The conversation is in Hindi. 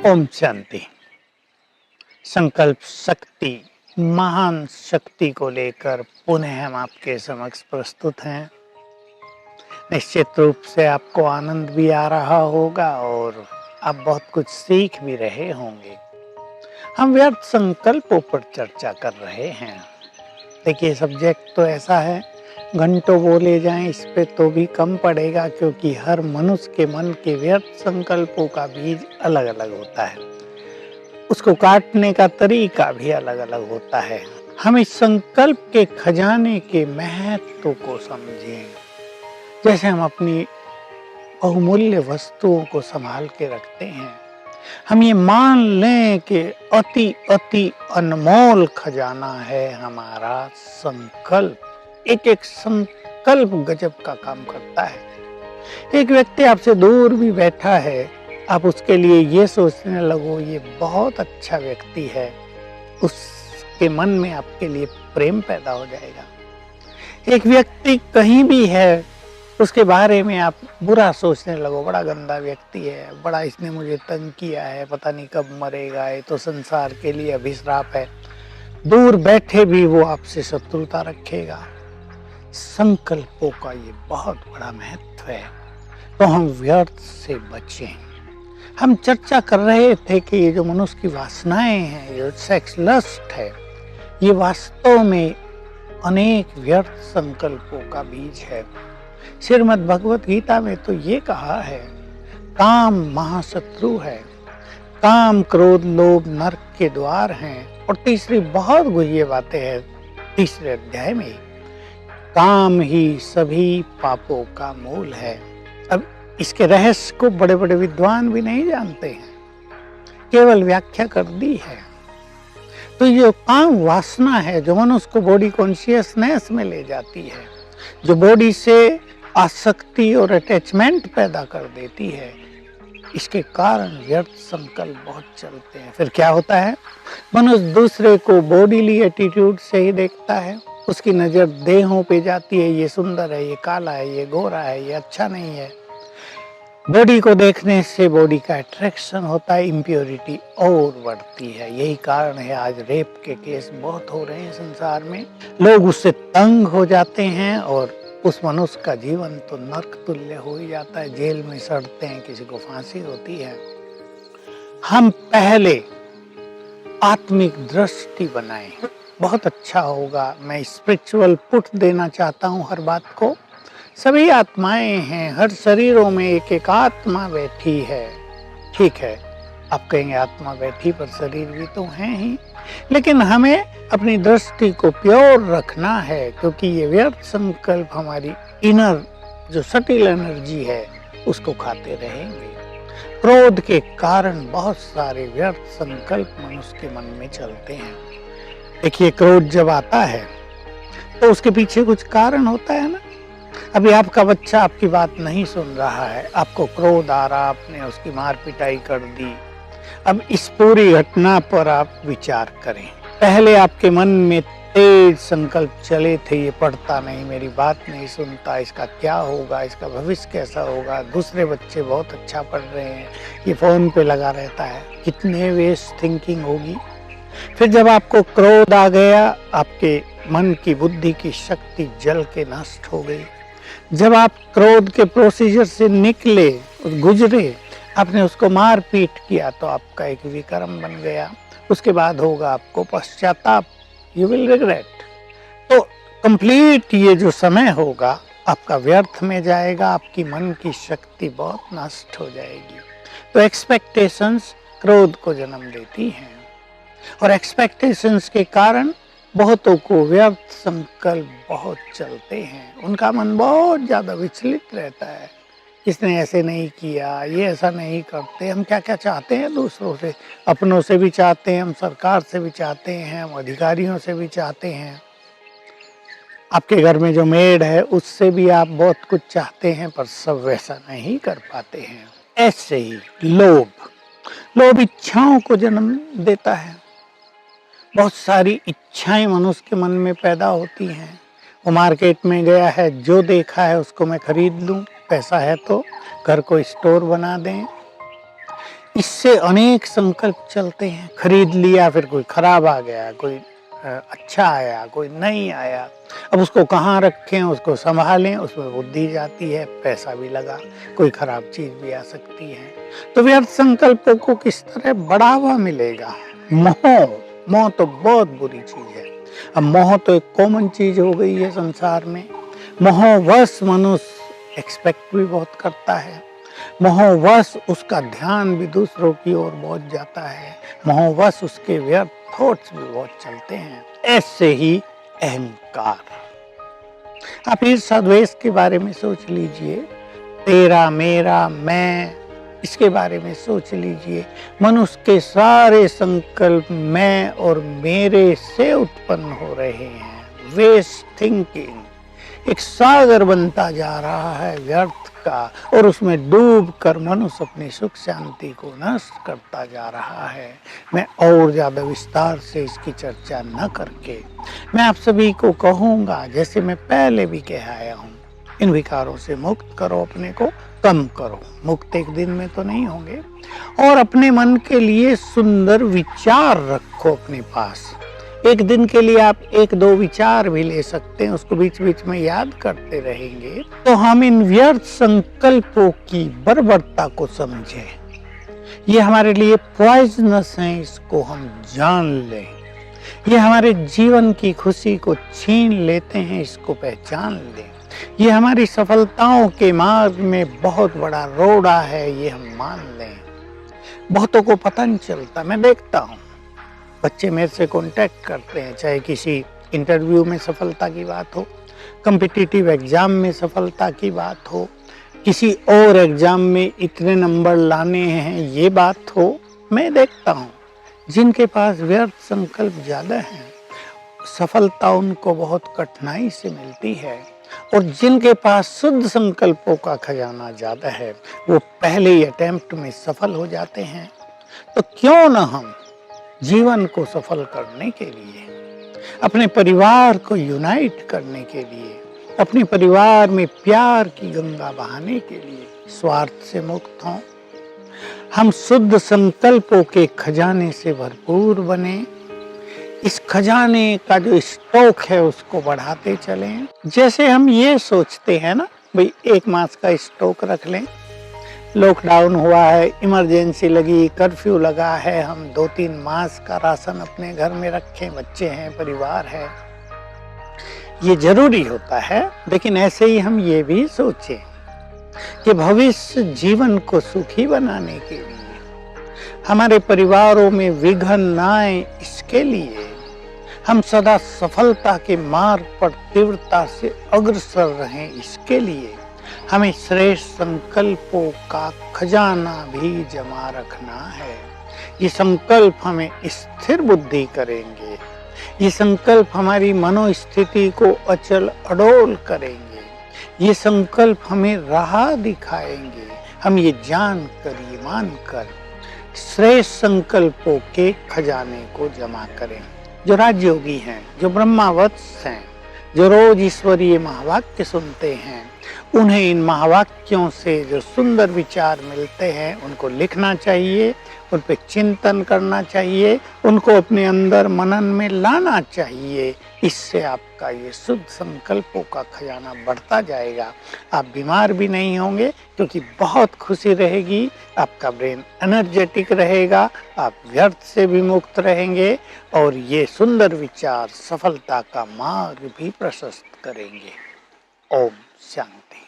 ओम शांति। संकल्प शक्ति, महान शक्ति को लेकर पुनः हम आपके समक्ष प्रस्तुत हैं। निश्चित रूप से आपको आनंद भी आ रहा होगा और आप बहुत कुछ सीख भी रहे होंगे। हम व्यर्थ संकल्पों पर चर्चा कर रहे हैं। देखिए, सब्जेक्ट तो ऐसा है, घंटों बोले जाएं इस पे तो भी कम पड़ेगा, क्योंकि हर मनुष्य के मन के व्यर्थ संकल्पों का बीज अलग अलग होता है, उसको काटने का तरीका भी अलग अलग होता है। हम इस संकल्प के खजाने के महत्व को समझें। जैसे हम अपनी बहुमूल्य वस्तुओं को संभाल के रखते हैं, हम ये मान लें कि अति अति अनमोल खजाना है हमारा संकल्प। एक एक संकल्प गजब का काम करता है। एक व्यक्ति आपसे दूर भी बैठा है, आप उसके लिए ये सोचने लगो ये बहुत अच्छा व्यक्ति है, उसके मन में आपके लिए प्रेम पैदा हो जाएगा। एक व्यक्ति कहीं भी है, उसके बारे में आप बुरा सोचने लगो, बड़ा गंदा व्यक्ति है, बड़ा इसने मुझे तंग किया है, पता नहीं कब मरेगा, ये तो संसार के लिए अभिश्राप है। दूर बैठे भी वो आपसे शत्रुता रखेगा। संकल्पों का ये बहुत बड़ा महत्व है, तो हम व्यर्थ से बचें। हम चर्चा कर रहे थे कि ये जो मनुष्य की वासनाएं हैं, ये सेक्स लस्ट है, ये वास्तव में अनेक व्यर्थ संकल्पों का बीज है। श्रीमद् भगवत गीता में तो ये कहा है, काम महाशत्रु है, काम क्रोध लोभ नरक के द्वार हैं। और तीसरी बहुत गुह्य बातें हैं तीसरे अध्याय में, काम ही सभी पापों का मूल है। अब इसके रहस्य को बड़े बड़े विद्वान भी नहीं जानते हैं, केवल व्याख्या कर दी है। तो ये काम वासना है जो मनुष्य को बॉडी कॉन्शियसनेस में ले जाती है, जो बॉडी से आसक्ति और अटैचमेंट पैदा कर देती है। इसके कारण व्यर्थ संकल्प बहुत चलते हैं। फिर क्या होता है, मनुष्य दूसरे को बॉडीली एटीट्यूड से ही देखता है, उसकी नजर देहों पे जाती है, ये सुंदर है, ये काला है, ये गोरा है, ये अच्छा नहीं है। बॉडी को देखने से बॉडी का अट्रैक्शन होता है, इम्प्योरिटी और बढ़ती है। यही कारण है आज रेप के केस बहुत हो रहे हैं संसार में। लोग उससे तंग हो जाते हैं और उस मनुष्य का जीवन तो नरक तुल्य हो ही जाता है। जेल में सड़ते हैं, किसी को फांसी होती है। हम पहले आत्मिक दृष्टि बनाएं, बहुत अच्छा होगा। मैं स्पिरिचुअल पुट देना चाहता हूँ हर बात को। सभी आत्माएं हैं, हर शरीरों में एक एक आत्मा बैठी है। ठीक है, आप कहेंगे आत्मा बैठी पर शरीर भी तो है ही, लेकिन हमें अपनी दृष्टि को प्योर रखना है, क्योंकि ये व्यर्थ संकल्प हमारी इनर जो सटिल एनर्जी है उसको खाते रहेंगे। क्रोध के कारण बहुत सारे व्यर्थ संकल्प मनुष्य के मन में चलते हैं। देखिए, क्रोध जब आता है तो उसके पीछे कुछ कारण होता है ना। अभी आपका बच्चा आपकी बात नहीं सुन रहा है, आपको क्रोध आ रहा, आपने उसकी मार पिटाई कर दी। अब इस पूरी घटना पर आप विचार करें। पहले आपके मन में तेज संकल्प चले थे, ये पढ़ता नहीं, मेरी बात नहीं सुनता, इसका क्या होगा, इसका भविष्य कैसा होगा, दूसरे बच्चे बहुत अच्छा पढ़ रहे हैं, ये फोन पे लगा रहता है, कितने वेस्ट थिंकिंग होगी। फिर जब आपको क्रोध आ गया, आपके मन की बुद्धि की शक्ति जल के नष्ट हो गई। जब आप क्रोध के प्रोसीजर से निकले, गुजरे, आपने उसको मार पीट किया, तो आपका एक विक्रम बन गया। उसके बाद होगा आपको पश्चाताप, यू विल रिग्रेट। तो कंप्लीट ये जो समय होगा आपका व्यर्थ में जाएगा, आपकी मन की शक्ति बहुत नष्ट हो जाएगी। तो एक्सपेक्टेशंस क्रोध को जन्म देती हैं, और एक्सपेक्टेशंस के कारण बहुतों को व्यर्थ संकल्प बहुत चलते हैं। उनका मन बहुत ज्यादा विचलित रहता है, इसने ऐसे नहीं किया, ये ऐसा नहीं करते। हम क्या क्या चाहते हैं दूसरों से, अपनों से भी चाहते हैं, हम सरकार से भी चाहते हैं, हम अधिकारियों से भी चाहते हैं। आपके घर में जो मेड है उससे भी आप बहुत कुछ चाहते हैं, पर सब वैसा नहीं कर पाते हैं। ऐसे ही लोभ इच्छाओं को जन्म देता है। बहुत सारी इच्छाएं मनुष्य के मन में पैदा होती हैं। वो मार्केट में गया है, जो देखा है उसको मैं खरीद लूं, पैसा है तो घर को स्टोर बना दें। इससे अनेक संकल्प चलते हैं। खरीद लिया, फिर कोई खराब आ गया, कोई अच्छा आया, कोई नहीं आया। अब उसको कहाँ रखें, उसको संभालें, उसमें बुद्धि जाती है, पैसा भी लगा, कोई खराब चीज़ भी आ सकती है। तो व्यर्थ संकल्पों को किस तरह बढ़ावा मिलेगा? मोह, मोह तो बहुत बुरी चीज़ है। अब मोह तो एक कॉमन चीज़ हो गई है संसार में। मोहवश मनुष्य एक्सपेक्ट भी बहुत करता है। मोहवश उसका ध्यान भी दूसरों की ओर बहुत जाता है। मोहवश उसके व्यर्थ थॉट्स भी बहुत चलते हैं। ऐसे ही अहंकार। आप ईर्ष्या द्वेष के बारे में सोच लीजिए, तेरा मेरा मैं, इसके बारे में सोच लीजिए। मनुष्य के सारे संकल्प मैं और मेरे से उत्पन्न हो रहे हैं। वेस्ट थिंकिंग एक सागर बनता जा रहा है व्यर्थ का, और उसमें डूब कर मनुष्य अपनी सुख शांति को नष्ट करता जा रहा है। मैं और ज्यादा विस्तार से इसकी चर्चा न करके मैं आप सभी को कहूँगा, जैसे मैं पहले भी कह आया हूँ, इन विकारों से मुक्त करो, अपने को कम करो। मुक्त एक दिन में तो नहीं होंगे। और अपने मन के लिए सुंदर विचार रखो अपने पास। एक दिन के लिए आप एक दो विचार भी ले सकते हैं, उसको बीच बीच में याद करते रहेंगे तो हम इन व्यर्थ संकल्पों की बर्बरता को समझें। ये हमारे लिए पॉइजनस है, इसको हम जान लें। ये हमारे जीवन की खुशी को छीन लेते हैं, इसको पहचान लें। ये हमारी सफलताओं के मार्ग में बहुत बड़ा रोड़ा है, ये हम मान लें। बहुतों को पता नहीं चलता। मैं देखता हूँ बच्चे मेरे से कांटेक्ट करते हैं, चाहे किसी इंटरव्यू में सफलता की बात हो, कॉम्पिटिटिव एग्जाम में सफलता की बात हो, किसी और एग्जाम में इतने नंबर लाने हैं ये बात हो। मैं देखता हूँ जिनके पास व्यर्थ संकल्प ज़्यादा हैं, सफलता उनको बहुत कठिनाई से मिलती है, और जिनके पास शुद्ध संकल्पों का खजाना ज़्यादा है वो पहले ही अटेम्प्ट में सफल हो जाते हैं। तो क्यों न हम जीवन को सफल करने के लिए, अपने परिवार को यूनाइट करने के लिए, अपने परिवार में प्यार की गंगा बहाने के लिए स्वार्थ से मुक्त हों, हम शुद्ध संकल्पों के खजाने से भरपूर बने। इस खजाने का जो स्टॉक है उसको बढ़ाते चलें। जैसे हम ये सोचते हैं ना, भाई 1 मास का स्टॉक रख लें, लॉकडाउन हुआ है, इमरजेंसी लगी, कर्फ्यू लगा है, हम 2-3 मास का राशन अपने घर में रखें, बच्चे हैं, परिवार है, ये जरूरी होता है। लेकिन ऐसे ही हम ये भी सोचें कि भविष्य जीवन को सुखी बनाने के लिए, हमारे परिवारों में विघ्न न आए, इसके लिए हम सदा सफलता के मार्ग पर तीव्रता से अग्रसर रहें, इसके लिए हमें श्रेष्ठ संकल्पों का खजाना भी जमा रखना है। ये संकल्प हमें स्थिर बुद्धि करेंगे, ये संकल्प हमारी मनोस्थिति को अचल अडोल करेंगे, ये संकल्प हमें राह दिखाएंगे। हम ये जानकर, ये मानकर श्रेष्ठ संकल्पों के खजाने को जमा करें। जो राजयोगी हैं, जो ब्रह्मावत्स हैं, जो रोज ईश्वरीय महावाक्य सुनते हैं, उन्हें इन महावाक्यों से जो सुंदर विचार मिलते हैं उनको लिखना चाहिए, उन पे चिंतन करना चाहिए, उनको अपने अंदर मनन में लाना चाहिए। इससे आपका ये शुद्ध संकल्पों का खजाना बढ़ता जाएगा। आप बीमार भी नहीं होंगे क्योंकि बहुत खुशी रहेगी, आपका ब्रेन एनर्जेटिक रहेगा, आप व्यर्थ से भी मुक्त रहेंगे, और ये सुंदर विचार सफलता का मार्ग भी प्रशस्त करेंगे। ओम शांति।